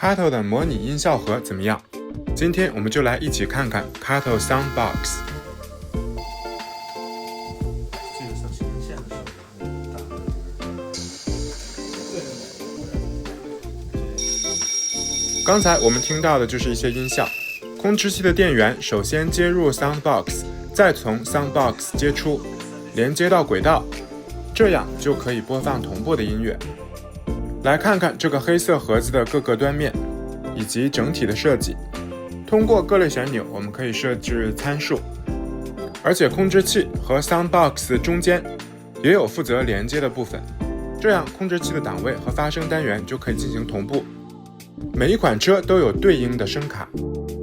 Kato 的模拟音效盒怎么样？今天我们就来一起看看 Kato Soundbox。这个上新闻线的时候，打刚才我们听到的就是一些音效。控制器的电源首先接入 Soundbox， 再从 Soundbox 接出，连接到轨道，这样就可以播放同步的音乐。来看看这个黑色盒子的各个端面以及整体的设计。通过各类旋钮，我们可以设置参数，而且控制器和 Soundbox 中间也有负责连接的部分，这样控制器的档位和发声单元就可以进行同步。每一款车都有对应的声卡，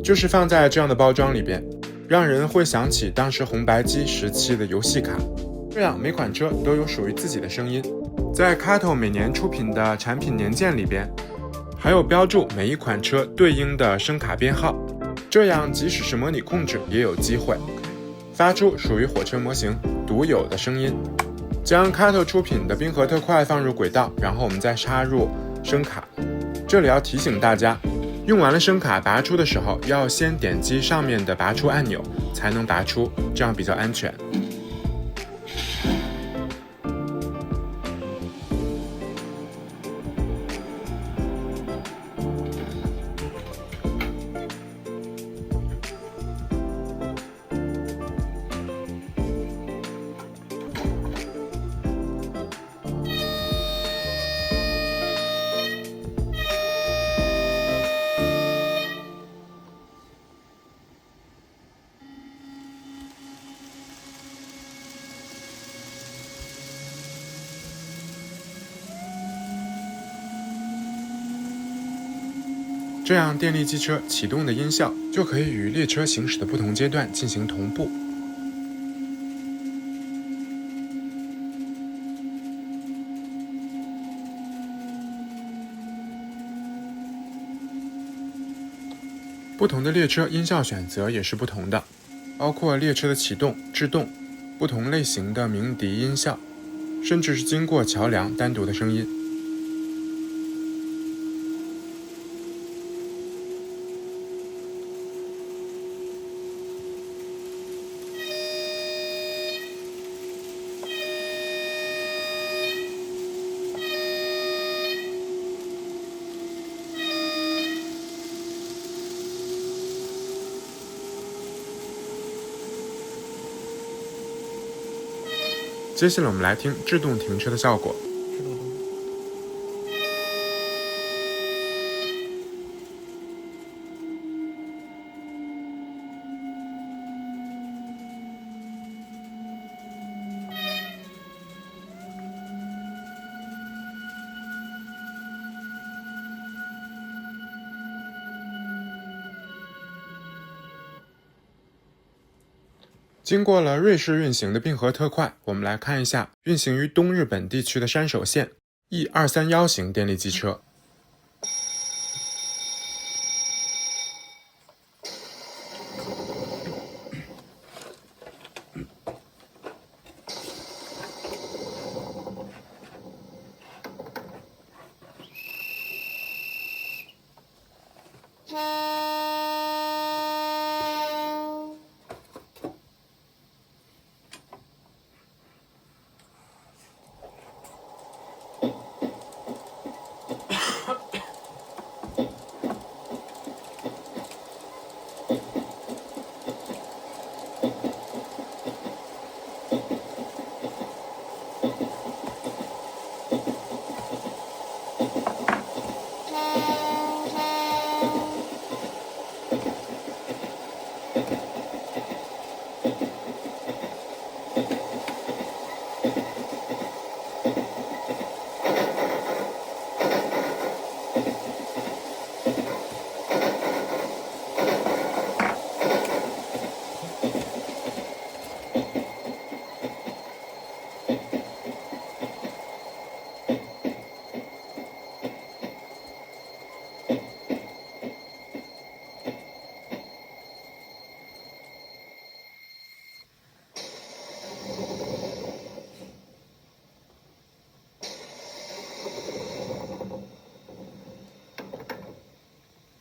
就是放在这样的包装里边，让人会想起当时红白机时期的游戏卡。这样每款车都有属于自己的声音。在 Kato 每年出品的产品年鉴里边，还有标注每一款车对应的声卡编号，这样即使是模拟控制也有机会发出属于火车模型独有的声音。将 Kato 出品的冰河特快放入轨道，然后我们再插入声卡。这里要提醒大家，用完了声卡拔出的时候，要先点击上面的拔出按钮才能拔出，这样比较安全。这样电力机车启动的音效就可以与列车行驶的不同阶段进行同步。不同的列车音效选择也是不同的，包括列车的启动、制动、不同类型的鸣笛音效，甚至是经过桥梁单独的声音。接下来我们来听制动停车的效果。经过了瑞士运行的并合特快，我们来看一下运行于东日本地区的山手线 E231 型电力机车。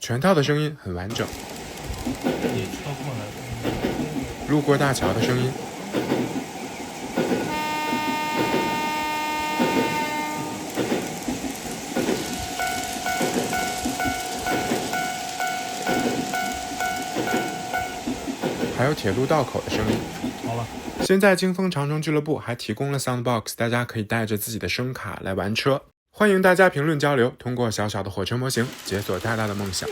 全套的声音很完整。也超过了。路过大桥的声音，还有铁路道口的声音。好了，现在京风长城俱乐部还提供了 Soundbox， 大家可以带着自己的声卡来玩车。欢迎大家评论交流，通过小小的火车模型解锁大大的梦想。